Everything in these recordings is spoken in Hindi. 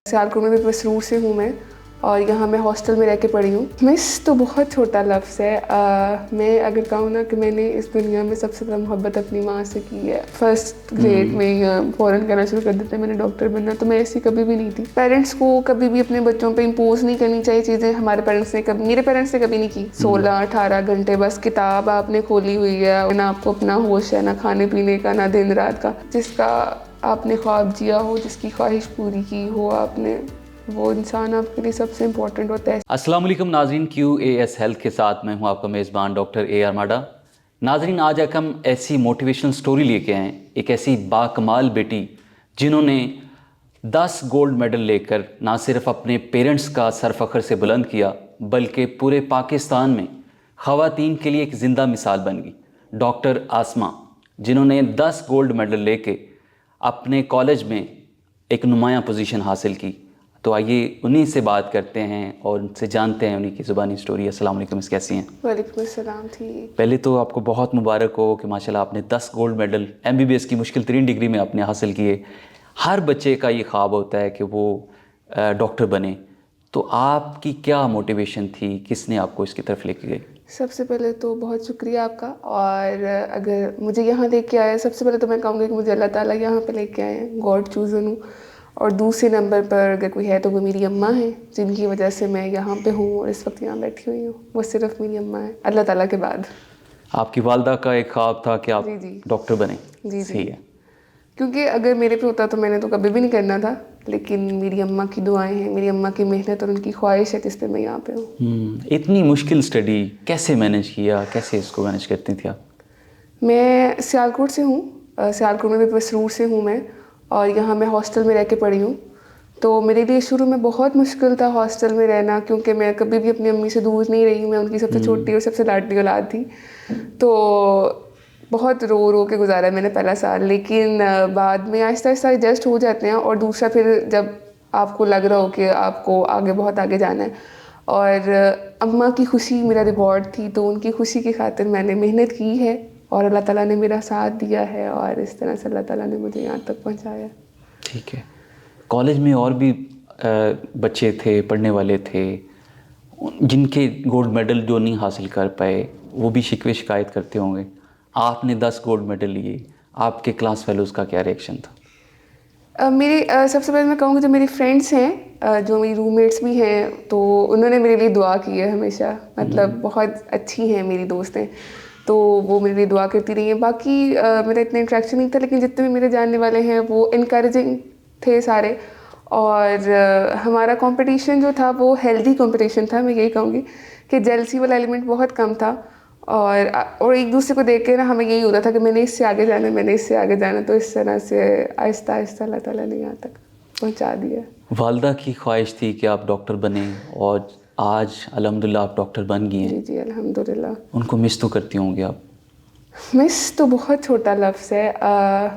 सियालकोट में भी मसरूर से हूँ मैं और यहाँ मैं हॉस्टल में रह के पढ़ी हूँ। मिस तो बहुत छोटा लफ्ज़ है। मैं अगर कहूँ ना कि मैंने इस दुनिया में सबसे ज़्यादा मोहब्बत अपनी माँ से की है। फर्स्ट ग्रेड में फ़ौरन कहना शुरू कर देते मैंने डॉक्टर बनना, तो मैं ऐसी कभी भी नहीं थी। पेरेंट्स को कभी भी अपने बच्चों पे इम्पोज नहीं करनी चाहिए चीज़ें। हमारे पेरेंट्स ने कभी, मेरे पेरेंट्स ने कभी नहीं की। 16-18 घंटे बस किताब आपने खोली हुई है, ना आपको अपना होश है, ना खाने पीने का, ना दिन रात का। जिसका आपने ख्वाब जिया हो, जिसकी ख्वाहिश पूरी की हो आपने, वो इंसान आपके लिए सबसे इम्पोर्टेंट होता है। अस्सलाम वालेकुम नाज़रीन, QAS हेल्थ के साथ मैं हूं आपका मेज़बान डॉक्टर AR माडा। नाज़रीन, आज एक हम ऐसी मोटिवेशनल स्टोरी लेके आए, एक ऐसी बाकमाल बेटी जिन्होंने 10 गोल्ड मेडल लेकर ना सिर्फ अपने पेरेंट्स का सर फ़ख्र से बुलंद किया बल्कि पूरे पाकिस्तान में ख़वातीन के लिए एक ज़िंदा मिसाल बन गई। डॉक्टर आसमा, जिन्होंने 10 गोल्ड मेडल लेके अपने कॉलेज में एक नुमायाँ पोजीशन हासिल की। तो आइए उन्हीं से बात करते हैं और उनसे जानते हैं उन्हीं की ज़ुबानी स्टोरी। अस्सलाम वालेकुम, कैसी हैं? वालेकुम अस्सलाम। ठीक। पहले तो आपको बहुत मुबारक हो कि माशाल्लाह आपने 10 गोल्ड मेडल MBBS की मुश्किल तरीन डिग्री में आपने हासिल किए। हर बच्चे का ये ख्वाब होता है कि वो डॉक्टर बने। तो आपकी क्या मोटिवेशन थी, किसने आपको इसकी तरफ लेके गई? सबसे पहले तो बहुत शुक्रिया आपका। और अगर मुझे यहाँ लेके आया, सबसे पहले तो मैं कहूँगी कि मुझे अल्लाह ताला यहाँ पे लेके आए हैं, गॉड चूज़न हूँ। और दूसरे नंबर पर अगर कोई है तो वो मेरी अम्मा है, जिनकी वजह से मैं यहाँ पे हूँ और इस वक्त यहाँ बैठी हुई हूँ। वो सिर्फ मेरी अम्मा है अल्लाह ताला के बाद। आपकी वालदा का एक ख्वाब था कि आप जी जी डॉक्टर बने। जी सही जी। है। क्योंकि अगर मेरे पे होता तो मैंने तो कभी भी नहीं करना था, लेकिन मेरी अम्मा की दुआएं हैं, मेरी अम्मा की मेहनत और उनकी ख्वाहिश है जिस पे मैं यहाँ पे हूँ। इतनी मुश्किल स्टडी कैसे मैनेज किया, कैसे इसको मैनेज करती थी आप? मैं सियालकोट से हूँ। सियालकोट में भी मसरूर से हूँ मैं और यहाँ मैं हॉस्टल में रह के पढ़ी हूँ। तो मेरे लिए शुरू में बहुत मुश्किल था हॉस्टल में रहना, क्योंकि मैं कभी भी अपनी अम्मी से दूर नहीं रही हूँ। मैं उनकी सबसे छोटी और सबसे लाडली औलाद थी। तो बहुत रो रो के गुजारा मैंने पहला साल, लेकिन बाद में आहिस्ता आहिस्ता एडजस्ट हो जाते हैं। और दूसरा फिर जब आपको लग रहा हो कि आपको आगे बहुत आगे जाना है, और अम्मा की खुशी मेरा रिवॉर्ड थी, तो उनकी खुशी की खातिर मैंने मेहनत की है और अल्लाह ताला ने मेरा साथ दिया है और इस तरह से अल्लाह ताला ने मुझे यहाँ तक पहुँचाया। ठीक है। कॉलेज में और भी बच्चे थे, पढ़ने वाले थे, जिनके गोल्ड मेडल जो नहीं हासिल कर पाए, वो भी शिकवे शिकायत करते होंगे। आपने 10 गोल्ड मेडल लिए, आपके क्लास फेलोज़ का क्या रिएक्शन था? मेरे सबसे पहले मैं कहूँगी जो मेरी फ्रेंड्स हैं, जो मेरी रूममेट्स भी हैं, तो उन्होंने मेरे लिए दुआ की है हमेशा। मतलब बहुत अच्छी हैं मेरी दोस्तें, तो वो मेरे लिए दुआ करती रही हैं। बाकी मेरा इतना इंट्रैक्शन नहीं था, लेकिन जितने भी मेरे जानने वाले हैं वो इनकरेजिंग थे सारे। और हमारा कंपटीशन जो था वो हेल्दी कंपटीशन था। मैं यही कहूँगी कि जेलसी वाला एलिमेंट बहुत कम था। और एक दूसरे को देख के ना हमें यही होता था कि मैंने इससे आगे जाना है, मैंने इससे आगे जाना। तो इस तरह से आहिस्ता आहिस्ता अल्लाह ताला ने यहाँ तक पहुँचा दिया। वालदा की ख्वाहिश थी कि आप डॉक्टर बने और आज अल्हम्दुलिल्लाह आप डॉक्टर बन गई जी हैं। जी अल्हम्दुलिल्लाह। उनको मिस तो करती होंगी आप? मिस तो बहुत छोटा लफ्ज़ है।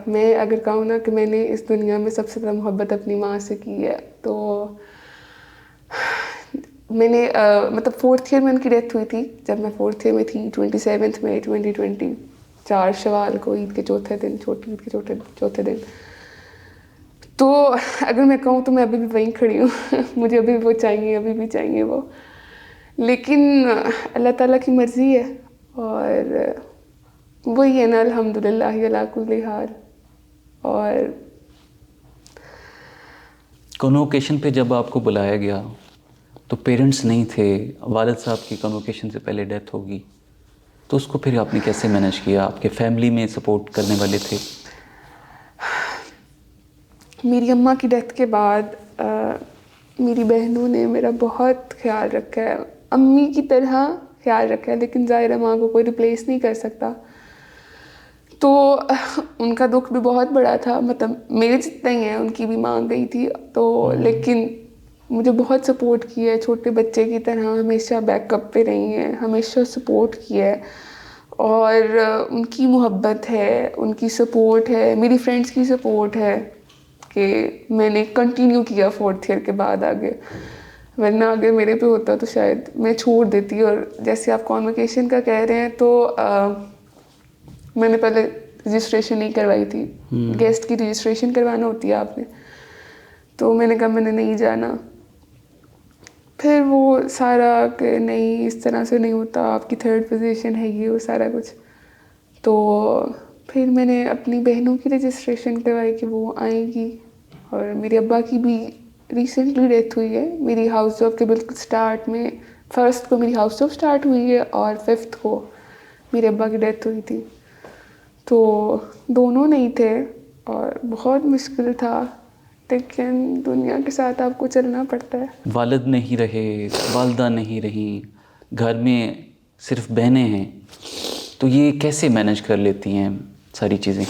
मैं अगर कहूँ ना कि मैंने इस दुनिया में सबसे ज़्यादा मोहब्बत अपनी माँ से की है, तो मैंने मतलब 4th ईयर में उनकी डेथ हुई थी। जब मैं 4th ईयर में थी, 27 मई 2020, 4 शवाल को, ईद के चौथे दिन, छोटी ईद के चौथे दिन। तो अगर मैं कहूँ तो मैं अभी भी वहीं खड़ी हूँ। मुझे अभी भी वो चाहिए, अभी भी चाहिए वो। लेकिन अल्लाह ताला की मर्ज़ी है और वही है ना, अल्हम्दुलिल्लाह अला कुल्ली हाल। और कन्वोकेशन पे जब आपको बुलाया गया तो पेरेंट्स नहीं थे, वालिद साहब की कन्वोकेशन से पहले डेथ होगी, तो उसको फिर आपने कैसे मैनेज किया? आपके फैमिली में सपोर्ट करने वाले थे? मेरी अम्मा की डेथ के बाद मेरी बहनों ने मेरा बहुत ख्याल रखा है, अम्मी की तरह ख्याल रखा है। लेकिन ज़ाहिर है माँ को कोई रिप्लेस नहीं कर सकता। तो उनका दुख भी बहुत बड़ा था, मतलब मेरे जितना ही है, उनकी भी माँ गई थी। तो लेकिन मुझे बहुत सपोर्ट किया है, छोटे बच्चे की तरह हमेशा बैकअप पे रही हैं, हमेशा सपोर्ट किया है। और उनकी मोहब्बत है, उनकी सपोर्ट है, मेरी फ्रेंड्स की सपोर्ट है कि मैंने कंटिन्यू किया 4th ईयर के बाद आगे। वरना अगर मेरे पे होता तो शायद मैं छोड़ देती। और जैसे आप कॉन्वोकेशन का कह रहे हैं, तो मैंने पहले रजिस्ट्रेशन नहीं करवाई थी। गेस्ट की रजिस्ट्रेशन करवाना होती है आपने, तो मैंने कहा मैंने नहीं जाना। फिर वो सारा कि नहीं इस तरह से नहीं होता, आपकी थर्ड पोजीशन है ये वो सारा कुछ। तो फिर मैंने अपनी बहनों की रजिस्ट्रेशन करवाई कि वो आएंगी, और मेरे अब्बा की भी रिसेंटली डेथ हुई है। मेरी हाउस जॉब के बिल्कुल स्टार्ट में 1st को मेरी हाउस जॉब स्टार्ट हुई है और 5th को मेरे अब्बा की डेथ हुई थी। तो दोनों नहीं थे और बहुत मुश्किल था, लेकिन दुनिया के साथ आपको चलना पड़ता है। वालिद नहीं रहे, वालदा नहीं रही, घर में सिर्फ बहनें हैं, तो ये कैसे मैनेज कर लेती हैं सारी चीज़ें?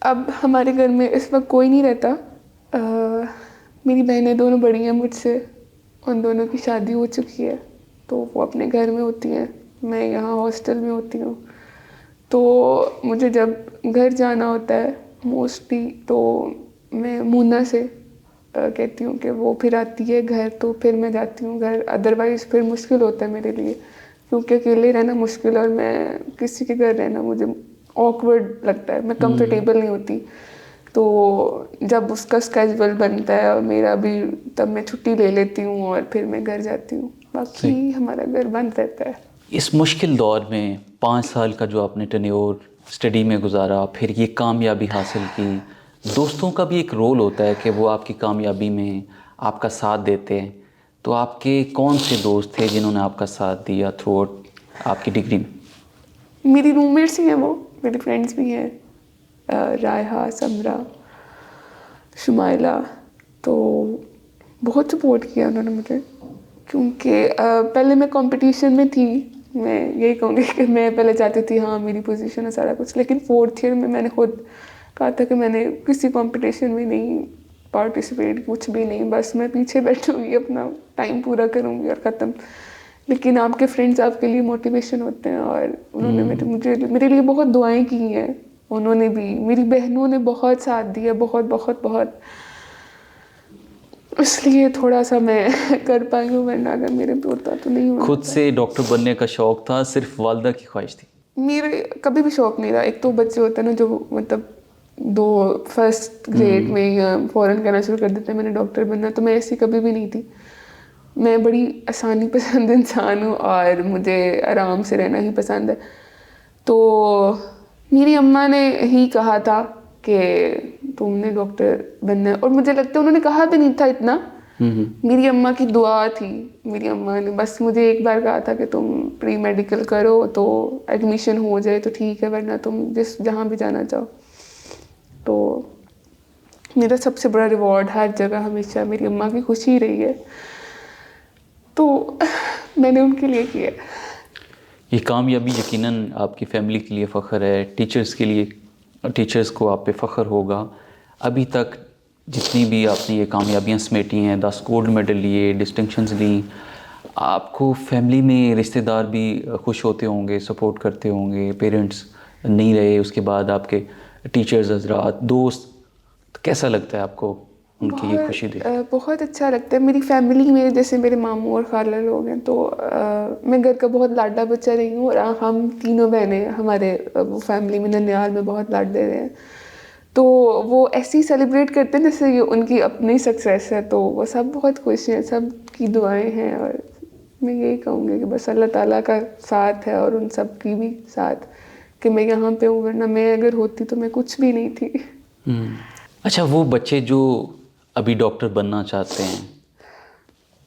अब हमारे घर में इस वक्त कोई नहीं रहता। मेरी बहनें दोनों बड़ी हैं मुझसे, उन दोनों की शादी हो चुकी है, तो वो अपने घर में होती हैं, मैं यहाँ हॉस्टल में होती हूँ। तो मुझे जब घर जाना होता है मोस्टली, तो मैं मुन्ना से कहती हूँ कि वो फिर आती है घर, तो फिर मैं जाती हूँ घर। अदरवाइज़ फिर मुश्किल होता है मेरे लिए, क्योंकि अकेले रहना मुश्किल, और मैं किसी के घर रहना मुझे ऑकवर्ड लगता है, मैं कंफर्टेबल नहीं होती। तो जब उसका स्केड्यूल बनता है और मेरा भी, तब मैं छुट्टी ले लेती हूँ और फिर मैं घर जाती हूँ, बाकी हमारा घर बंद रहता है। इस मुश्किल दौर में 5 साल का जो आपने टेन्योर स्टडी में गुजारा, फिर ये कामयाबी हासिल की, दोस्तों का भी एक रोल होता है कि वो आपकी कामयाबी में आपका साथ देते हैं। तो आपके कौन से दोस्त थे जिन्होंने आपका साथ दिया थ्रू आउट आपकी डिग्री में? मेरी रूममेट्स ही हैं, वो मेरे फ्रेंड्स भी हैं, रायहा, समरा, शुमाइला। तो बहुत सपोर्ट किया उन्होंने मुझे, क्योंकि पहले मैं कंपटीशन में थी। मैं यही कहूँगी कि मैं पहले चाहती थी हाँ मेरी पोजीशन है सारा कुछ, लेकिन 4th ईयर में मैंने खुद कहा था कि मैंने किसी कंपटीशन में नहीं पार्टिसिपेट, कुछ भी नहीं, बस मैं पीछे बैठूँगी, अपना टाइम पूरा करूँगी और ख़त्म। लेकिन आपके फ्रेंड्स आपके लिए मोटिवेशन होते हैं, और उन्होंने मेरे लिए बहुत दुआएं की हैं। उन्होंने भी, मेरी बहनों ने बहुत साथ दिया, बहुत बहुत बहुत, इसलिए थोड़ा सा मैं कर पाई हूँ, वरना अगर मेरे पे होता तो नहीं होता। खुद से डॉक्टर बनने का शौक़ था, सिर्फ वालदा की ख्वाहिश थी? मेरे कभी भी शौक नहीं रहा। एक तो बच्चे होते हैं ना जो मतलब 1st ग्रेड में या फ़ौरन कहना शुरू कर देते हैं मैंने डॉक्टर बनना, तो मैं ऐसी कभी भी नहीं थी। मैं बड़ी आसानी पसंद इंसान हूँ और मुझे आराम से रहना ही पसंद है। तो मेरी अम्मा ने ही कहा था कि तुमने डॉक्टर बनना है, और मुझे लगता है उन्होंने कहा भी नहीं था इतना, मेरी अम्मा की दुआ थी। मेरी अम्मा ने बस मुझे एक बार कहा था कि तुम प्री मेडिकल करो, तो एडमिशन हो जाए तो ठीक है, वरना तुम जहाँ भी जाना चाहो। तो मेरा सबसे बड़ा रिवॉर्ड हर जगह हमेशा मेरी अम्मा की खुशी रही है, तो मैंने उनके लिए किया। ये कामयाबी यकीनन आपकी फैमिली के लिए फ़ख्र है, टीचर्स के लिए, टीचर्स को आप पे फ़ख्र होगा। अभी तक जितनी भी आपने ये कामयाबियाँ समेटी हैं, 10 गोल्ड मेडल लिए, डिस्टिंक्शंस ली, आपको फैमिली में रिश्तेदार भी खुश होते होंगे, सपोर्ट करते होंगे। पेरेंट्स नहीं रहे, उसके बाद आपके टीचर्स हज़रात, दोस्त, तो कैसा लगता है आपको उनकी ये खुशी देख? बहुत अच्छा लगता है। मेरी फैमिली में जैसे मेरे मामू और खाला लोग हैं, तो मैं घर का बहुत लाडला बच्चा रही हूँ, और हम तीनों बहनें हमारे वो फैमिली में ननिहाल में बहुत लाड दे रहे हैं। तो वो ऐसे ही सेलिब्रेट करते हैं जैसे ये उनकी अपनी सक्सेस है, तो वो सब बहुत खुश हैं, सब की दुआएं हैं, और मैं यही कहूँगी कि बस अल्लाह ताला का साथ है और उन सब की भी साथ कि मैं यहाँ पे हूँ, वरना मैं अगर होती तो मैं कुछ भी नहीं थी। अच्छा, वो बच्चे जो अभी डॉक्टर बनना चाहते हैं,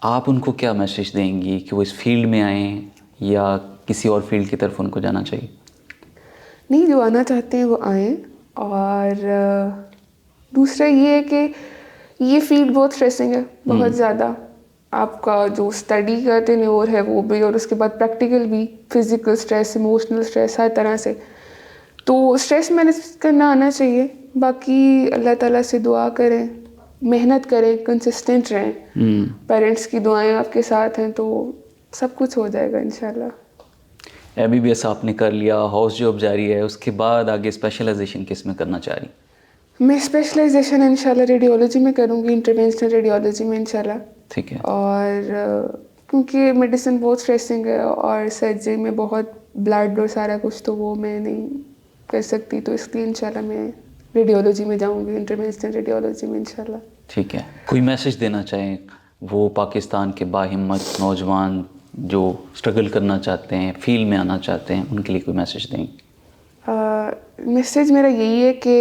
आप उनको क्या मैसेज देंगी कि वो इस फील्ड में आएँ या किसी और फील्ड की तरफ उनको जाना चाहिए? नहीं, जो आना चाहते हैं वो आएँ। और दूसरा ये है कि ये फील्ड बहुत स्ट्रेसिंग है, बहुत ज़्यादा। आपका जो स्टडी का टेन्योर है वो भी, और उसके बाद प्रैक्टिकल भी, फिज़िकल स्ट्रेस, इमोशनल स्ट्रेस, हर तरह से। तो स्ट्रेस मैनेज करना आना चाहिए। बाकी अल्लाह ताला से दुआ करें, मेहनत करें, कंसिस्टेंट रहें। पेरेंट्स की दुआएं आपके साथ हैं तो सब कुछ हो जाएगा इंशाल्लाह। MBBS आपने कर लिया, हाउस जॉब जारी है, उसके बाद आगे स्पेशलाइजेशन किस में करना चाह रही? मैं स्पेशलाइजेशन इंशाल्लाह रेडियोलॉजी में करूँगी, इंटरवेंशनल रेडियोलॉजी में इंशाल्लाह। ठीक है। और क्योंकि मेडिसिन बहुत स्ट्रेसिंग है और सर्जरी में बहुत ब्लड और सारा कुछ, तो वो मैं नहीं कर सकती, तो इसलिए इंशाल्लाह मैं रेडियोलॉजी में जाऊँगी, इंटरवेंशनल रेडियोलॉजी में इंशाल्लाह। ठीक है, कोई मैसेज देना चाहें वो पाकिस्तान के बाहिम्मत नौजवान जो स्ट्रगल करना चाहते हैं, फील्ड में आना चाहते हैं, उनके लिए कोई मैसेज दें? मैसेज मेरा यही है कि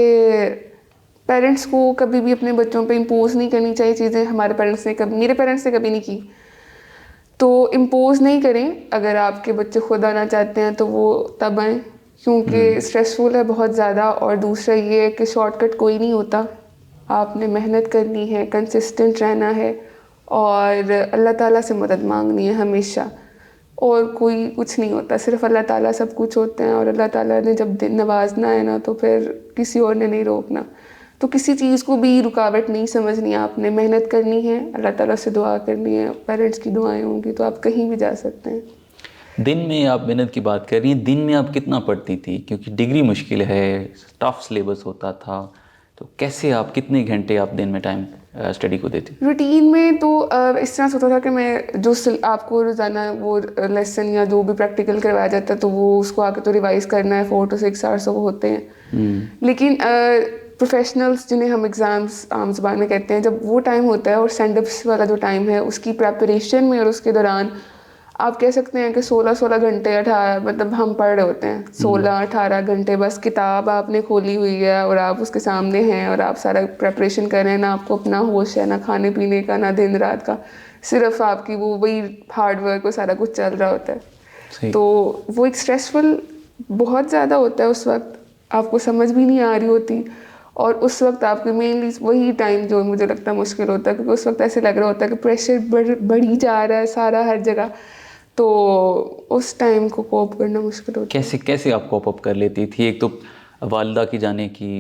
पेरेंट्स को कभी भी अपने बच्चों पे इम्पोज नहीं करनी चाहिए चीज़ें। हमारे पेरेंट्स ने कभी, मेरे पेरेंट्स ने कभी नहीं की, तो इम्पोज नहीं करें। अगर आपके बच्चे खुद आना चाहते हैं तो वो तब आएँ, क्योंकि स्ट्रेसफुल है बहुत ज़्यादा। और दूसरा ये है कि शॉर्टकट कोई नहीं होता, आपने मेहनत करनी है, कंसिस्टेंट रहना है और अल्लाह ताला से मदद मांगनी है हमेशा। और कोई कुछ नहीं होता, सिर्फ अल्लाह ताला सब कुछ होते हैं। और अल्लाह ताला ने जब दिन नवाजना है ना, तो फिर किसी और ने नहीं रोकना। तो किसी चीज़ को भी रुकावट नहीं समझनी, आपने मेहनत करनी है, अल्लाह ताला से दुआ करनी है, पेरेंट्स की दुआएं होंगी तो आप कहीं भी जा सकते हैं। दिन में आप मेहनत की बात कर रही हैं, दिन में आप कितना पढ़ती थी? क्योंकि डिग्री मुश्किल है, टफ सिलेबस होता था, तो कैसे आप कितने घंटे आप दिन में टाइम स्टडी को देती? रूटीन में तो इस तरह से होता था कि मैं जो आपको रोज़ाना वो लेसन या जो भी प्रैक्टिकल करवाया जाता है तो वो उसको आके तो रिवाइज करना है, 4 to 6 आवर्स वो होते हैं। लेकिन प्रोफेशनल्स जिन्हें हम एग्ज़ाम्स आम ज़बान में कहते हैं, जब वो टाइम होता है और सेंडअप्स वाला जो टाइम है उसकी प्रेपरेशन में और उसके दौरान आप कह सकते हैं कि 16 घंटे 18, मतलब हम पढ़ रहे होते हैं 16-18 घंटे। बस किताब आपने खोली हुई है और आप उसके सामने हैं और आप सारा प्रेपरेशन कर रहे हैं, ना आपको अपना होश है, ना खाने पीने का, ना दिन रात का, सिर्फ आपकी वो वही हार्ड वर्क और सारा कुछ चल रहा होता है। तो वो एक स्ट्रेसफुल बहुत ज़्यादा होता है उस वक्त, आपको समझ भी नहीं आ रही होती। और उस वक्त आपके मेनली वही टाइम जो मुझे लगता है मुश्किल होता है, क्योंकि उस वक्त ऐसे लग रहा होता है कि प्रेशर बढ़ी जा रहा है सारा हर जगह, तो उस टाइम को कोप करना मुश्किल होता है। कैसे आप कोप अप कर लेती थी? एक तो वालिदा की जाने की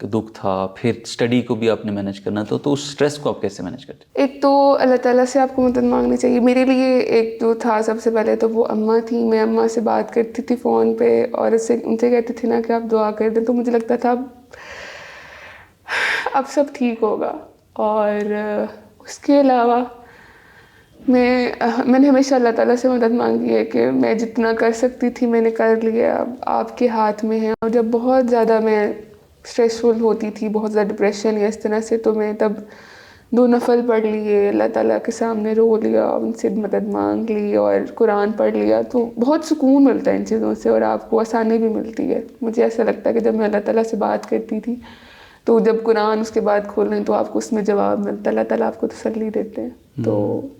दुख था, फिर स्टडी को भी आपने मैनेज करना था, तो उस स्ट्रेस को आप कैसे मैनेज करते? एक तो अल्लाह ताला से आपको मदद मांगनी चाहिए। मेरे लिए एक जो था सबसे पहले तो वो अम्मा थी। मैं अम्मा से बात करती थी फ़ोन पे और उनसे कहती थी ना कि आप दुआ कर दें, तो मुझे लगता था अब सब ठीक होगा। और उसके अलावा मैंने हमेशा अल्लाह ताला से मदद मांगी है कि मैं जितना कर सकती थी मैंने कर लिया, अब आपके हाथ में है। और जब बहुत ज़्यादा मैं स्ट्रेसफुल होती थी, बहुत ज़्यादा डिप्रेशन या इस तरह से, तो मैं तब 2 नफल पढ़ लिए, अल्लाह ताला के सामने रो लिया, उनसे मदद मांग ली और कुरान पढ़ लिया, तो बहुत सुकून मिलता है इन चीज़ों से और आपको आसानी भी मिलती है। मुझे ऐसा लगता है कि जब मैं अल्लाह ताला से बात करती थी तो जब कुरान उसके बाद खोलें तो आपको उसमें जवाब मिलता है, अल्लाह ताला आपको तसल्ली देते हैं। तो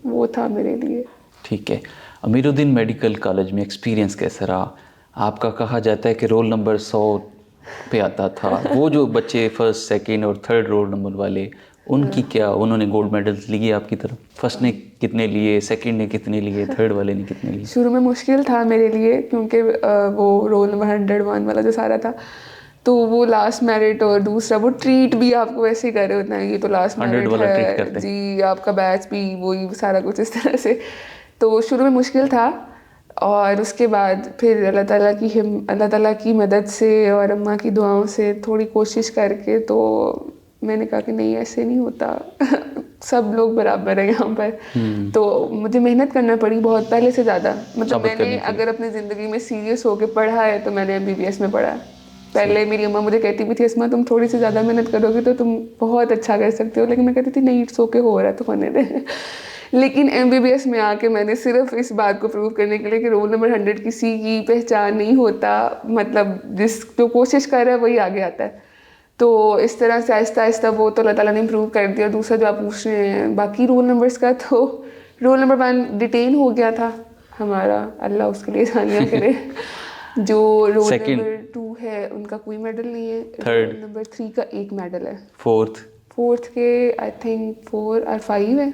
वो था मेरे लिए। ठीक है, अमीरुद्दीन मेडिकल कॉलेज में एक्सपीरियंस कैसा रहा आपका? कहा जाता है कि रोल नंबर 100 पे आता था। वो जो बच्चे फर्स्ट, सेकंड और थर्ड रोल नंबर वाले, उनकी क्या, उन्होंने गोल्ड मेडल्स लिए आपकी तरफ? फर्स्ट ने कितने लिए, सेकंड ने कितने लिए, थर्ड वाले ने कितने लिए? शुरू में मुश्किल था मेरे लिए, क्योंकि वो रोल नंबर 101 वाला जो सारा था, तो वो लास्ट मेरिट और दूसरा वो ट्रीट भी आपको वैसे ही कर रहे होते हैं, ये तो लास्ट मेरिट है जी, आपका बैच भी वही सारा कुछ इस तरह से। तो शुरू में मुश्किल था और उसके बाद फिर अल्लाह ताला की मदद से और अम्मा की दुआओं से थोड़ी कोशिश करके तो मैंने कहा कि नहीं ऐसे नहीं होता सब लोग बराबर हैं यहाँ पर। तो मुझे मेहनत करना पड़ी बहुत पहले से ज़्यादा। मतलब मैंने अगर अपनी ज़िंदगी में सीरियस होकर पढ़ा है तो मैंने MBBS में पढ़ा है। पहले मेरी अम्मा मुझे कहती भी थी अस्मा तुम थोड़ी सी ज़्यादा मेहनत करोगे तो तुम बहुत अच्छा कर सकते हो, लेकिन मैं कहती थी नहीं, इट्स ओके, हो रहा है तो होने दे। लेकिन MBBS में आके मैंने सिर्फ इस बात को प्रूव करने के लिए कि रोल नंबर 100 किसी की पहचान नहीं होता, मतलब जो कोशिश कर रहा है वही आगे आता है। तो इस तरह से आहिस्ता आहिस्ता वो तो अल्लाह ताला ने इम्प्रूव कर दिया। दूसरा जो आप पूछ रहे हैं बाकी रोल नंबर्स का, तो रोल नंबर 1 डिटेन हो गया था हमारा, अल्लाह उसके लिए सानिया करे। जो रोल नंबर 2 है उनका कोई मेडल नहीं है। रोल नंबर 3 का एक मेडल है। फोर्थ के आई थिंक 4 और 5 है।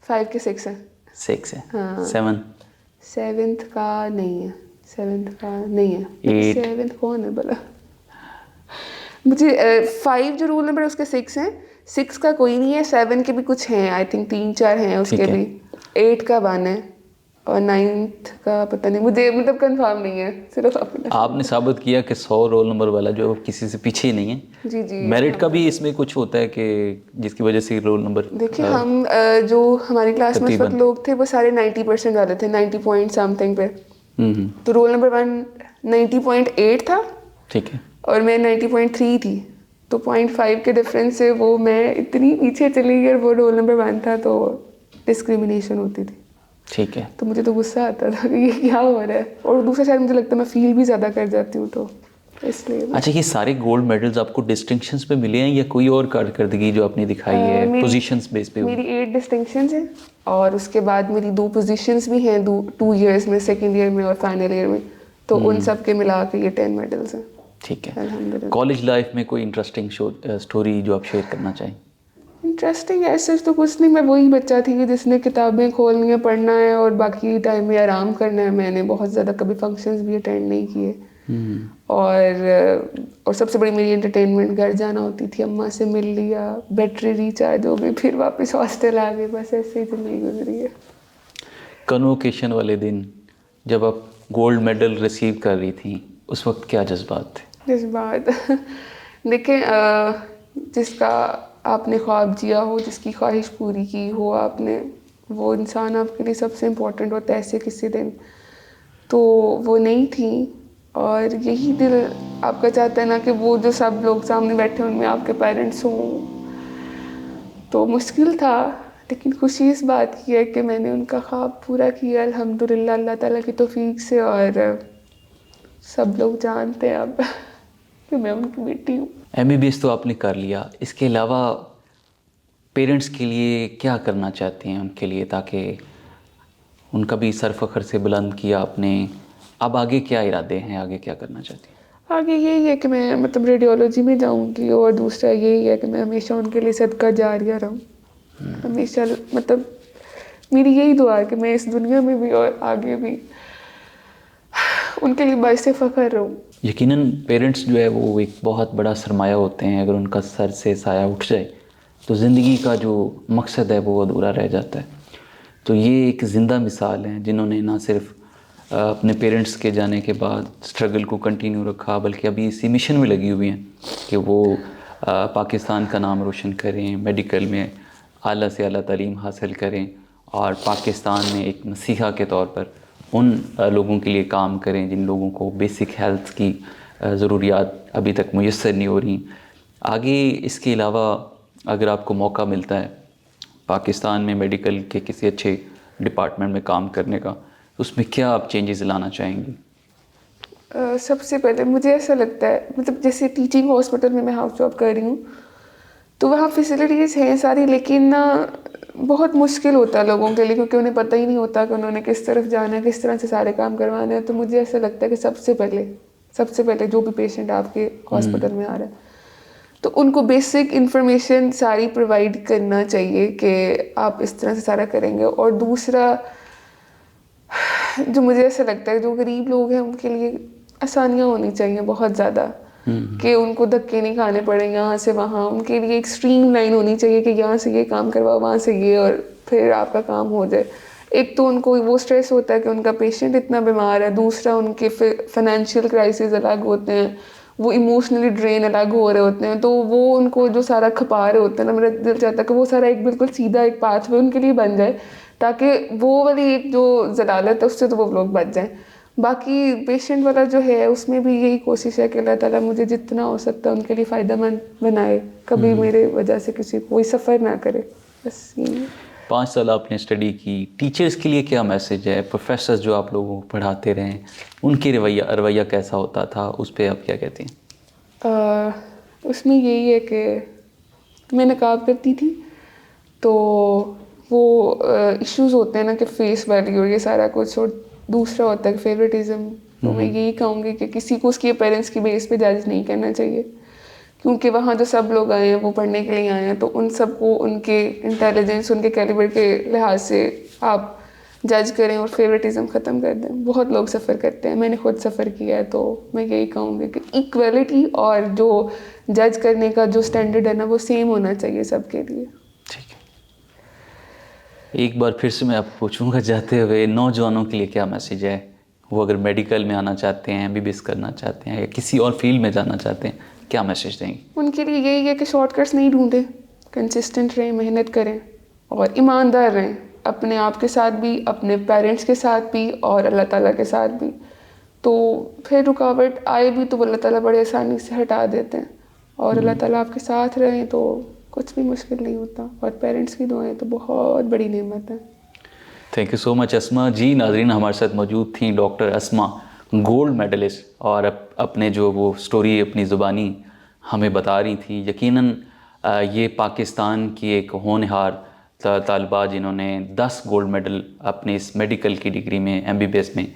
5 के 6 है। 6 है। हाँ। 7th का नहीं है। 7th का नहीं है। 7th कौन है भला? मुझे 5 जो रोल नंबर है उसके 6 हैं, 6 का कोई नहीं है, 7 के भी कुछ हैं, आई थिंक 3-4 हैं उसके भी, 8 का 1 है और 9th का पता नहीं, मुझे मतलब कंफर्म नहीं है। सिर्फ आपने साबित किया कि 100 रोल नंबर वाला जो किसी से पीछे नहीं है। जी जी। मेरिट का भी इसमें कुछ होता है कि जिसकी वजह से रोल नंबर, देखिए हम जो हमारी क्लास में उस वक्त लोग थे वो सारे 90% वाले थे, 90 पॉइंट समथिंग पे। तो रोल नंबर 1 90.8 था। ठीक है। और मैं 90.3 थी। तो 0.5 के डिफरेंस से वो मैं इतनी पीछे चली गई और वो रोल नंबर 1 था, तो डिस्क्रिमिनेशन होती थी। ठीक है। तो मुझे तो गुस्सा आता था कि ये क्या हो रहा है, और दूसरा शायद मुझे लगता है मैं फील भी ज़्यादा कर जाती हूँ, तो इसलिए। अच्छा, ये सारे गोल्ड मेडल्स आपको डिस्टिंक्शंस पे मिले हैं या कोई और कारकर्दगी जो आपने दिखाई है पोजीशंस बेस पे? मेरी 8 डिस्टिंक्शंस हैं, और उसके बाद मेरी 2 पोजीशंस भी हैं 2 ईयर्स में, सेकेंड ईयर में और फाइनल ईयर में, तो उन सब के मिला के ये 10 मेडल्स हैं। ठीक है। अल्हम्दुलिल्लाह। कॉलेज लाइफ में कोई इंटरेस्टिंग स्टोरी जो आप शेयर करना चाहें? इंटरेस्टिंग ऐसे तो कुछ नहीं, मैं वही बच्चा थी कि जिसने किताबें खोलनी है, पढ़ना है और बाकी टाइम में आराम करना है। मैंने बहुत ज़्यादा कभी फंक्शंस भी अटेंड नहीं किए, और सबसे बड़ी मेरी एंटरटेनमेंट घर जाना होती थी, अम्मा से मिल लिया, बैटरी रिचार्ज हो गई, फिर वापस हॉस्टल आ गए, बस ऐसे ही ज़िंदगी गुजरी है। कन्वोकेशन वाले दिन जब आप गोल्ड मेडल रिसीव कर रही थी, उस वक्त क्या जज्बात थे? जज्बात देखें, जिसका आपने ख्वाब जिया हो, जिसकी ख्वाहिश पूरी की हो आपने, वो इंसान आपके लिए सबसे इम्पोर्टेंट होता है ऐसे किसी दिन। तो वो नहीं थी, और यही दिल आपका चाहता है ना कि वो जो सब लोग सामने बैठे हैं उनमें आपके पेरेंट्स हों। तो मुश्किल था, लेकिन खुशी इस बात की है कि मैंने उनका ख्वाब पूरा किया अल्हम्दुलिल्लाह, अल्लाह ताला की तौफीक से, और सब लोग जानते हैं अब कि मैं उनकी बेटी हूँ। MBBS तो आपने कर लिया, इसके अलावा पेरेंट्स के लिए क्या करना चाहते हैं उनके लिए, ताकि उनका भी सर फ़ख्र से बुलंद किया आपने, अब आगे क्या इरादे हैं, आगे क्या करना चाहती हैं? आगे यही है कि मैं मतलब रेडियोलॉजी में जाऊंगी, और दूसरा यही है कि मैं हमेशा उनके लिए सदका जारिया रहूं। हमेशा मतलब मेरी यही दुआ है कि मैं इस दुनिया में भी और आगे भी उनके लिए बाइसे फ़ख्र रहूं। यकीनन पेरेंट्स जो है वो एक बहुत बड़ा सरमाया होते हैं, अगर उनका सर से साया उठ जाए तो ज़िंदगी का जो मकसद है वो अधूरा रह जाता है। तो ये एक ज़िंदा मिसाल है जिन्होंने ना सिर्फ अपने पेरेंट्स के जाने के बाद स्ट्रगल को कंटिन्यू रखा, बल्कि अभी इसी मिशन में लगी हुई हैं कि वो पाकिस्तान का नाम रोशन करें, मेडिकल में आला से आला तालीम हासिल करें, और पाकिस्तान में एक मसीहा के तौर पर उन लोगों के लिए काम करें जिन लोगों को बेसिक हेल्थ की ज़रूरियात अभी तक मुयस्सर नहीं हो रही। आगे इसके अलावा अगर आपको मौका मिलता है पाकिस्तान में मेडिकल के किसी अच्छे डिपार्टमेंट में काम करने का, उसमें क्या आप चेंजेस लाना चाहेंगी? सबसे पहले मुझे ऐसा लगता है, मतलब जैसे टीचिंग हॉस्पिटल में मैं हाउस जॉब कर रही हूँ, तो वहाँ फैसिलिटीज़ हैं सारी, लेकिन ना बहुत मुश्किल होता है लोगों के लिए, क्योंकि उन्हें पता ही नहीं होता कि उन्होंने किस तरफ जाना है, किस तरह से सारे काम करवाने हैं। तो मुझे ऐसा लगता है कि सबसे पहले जो भी पेशेंट आपके हॉस्पिटल में आ रहा है, तो उनको बेसिक इन्फॉर्मेशन सारी प्रोवाइड करना चाहिए कि आप इस तरह से सारा करेंगे। और दूसरा जो मुझे ऐसा लगता है, जो गरीब लोग हैं उनके लिए आसानियाँ होनी चाहिए बहुत ज़्यादा, कि उनको धक्के नहीं खाने पड़े यहाँ से वहाँ। उनके लिए एक स्ट्रीम लाइन होनी चाहिए कि यहाँ से ये काम करवाओ, वहाँ से ये, और फिर आपका काम हो जाए। एक तो उनको वो स्ट्रेस होता है कि उनका पेशेंट इतना बीमार है, दूसरा उनके फाइनेंशियल क्राइसिस अलग होते हैं, वो इमोशनली ड्रेन अलग हो रहे होते हैं, तो वो उनको जो सारा खपा रहे होते हैं ना, मेरा दिल चाहता है कि वो सारा एक बिल्कुल सीधा एक पाथवे उनके लिए बन जाए, ताकि वो वाली एक जो जलालत है उससे तो वो लोग बच जाएं। बाकी पेशेंट वाला जो है उसमें भी यही कोशिश है कि अल्लाह ताला मुझे जितना हो सकता है उनके लिए फ़ायदेमंद बनाए, कभी मेरे वजह से किसी कोई सफ़र ना करे, बस यही। 5 साल आपने स्टडी की, टीचर्स के लिए क्या मैसेज है? प्रोफेसर्स जो आप लोगों को पढ़ाते रहे, उनके रवैया कैसा होता था, उस पर आप क्या कहते हैं? उसमें यही है कि मैं नकाब करती थी, तो वो इश्यूज होते हैं ना कि फेस वैल्यू और ये सारा कुछ, और दूसरा होता है फेवरेटिज्म। तो मैं यही कहूँगी कि किसी को उसके पेरेंट्स की बेस पे जज नहीं करना चाहिए, क्योंकि वहाँ जो सब लोग आए हैं वो पढ़ने के लिए आए हैं, तो उन सबको उनके इंटेलिजेंस, उनके कैलिबर के लिहाज से आप जज करें और फेवरेटिज्म ख़त्म कर दें। बहुत लोग सफ़र करते हैं, मैंने खुद सफ़र किया है, तो मैं यही कहूँगी कि इक्वलिटी और जो जज करने का जो स्टैंडर्ड है ना, वो सेम होना चाहिए सबके लिए। ठीक है, एक बार फिर से मैं आपको पूछूंगा जाते हुए, नौजवानों के लिए क्या मैसेज है? वो अगर मेडिकल में आना चाहते हैं, MBBS करना चाहते हैं, या किसी और फील्ड में जाना चाहते हैं, क्या मैसेज देंगे? उनके लिए यही है कि शॉर्टकट्स नहीं ढूंढें, कंसिस्टेंट रहें, मेहनत करें और ईमानदार रहें, अपने आप के साथ भी, अपने पेरेंट्स के साथ भी और अल्लाह ताला के साथ भी। तो फिर रुकावट आए भी तो अल्लाह ताला बड़े आसानी से हटा देते हैं। और अल्लाह ताला आपके साथ रहें तो कुछ भी मुश्किल नहीं होता, और पेरेंट्स की दुआएं तो बहुत बड़ी नेमत है। थैंक यू सो मच अस्मा जी। नाजरीन, हमारे साथ मौजूद थी डॉक्टर अस्मा, गोल्ड मेडलिस्ट, और अपने जो वो स्टोरी अपनी ज़ुबानी हमें बता रही थी। यकीनन ये पाकिस्तान की एक होनहार तालिबा जिन्होंने 10 गोल्ड मेडल अपनी इस मेडिकल की डिग्री में MBBS में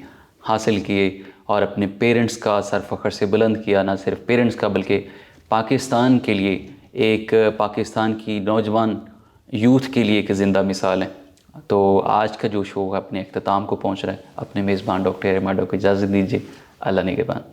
हासिल किए, और अपने पेरेंट्स का सर फ़ख्र से बुलंद किया। ना सिर्फ पेरेंट्स का बल्कि पाकिस्तान के लिए, एक पाकिस्तान की नौजवान यूथ के लिए एक ज़िंदा मिसाल है। तो आज का जो शो अपने अख्ताम को पहुंच रहा है, अपने मेज़बान डॉक्टर ए आर माडा को इजाज़त दीजिए। अल्लाह निगहबान।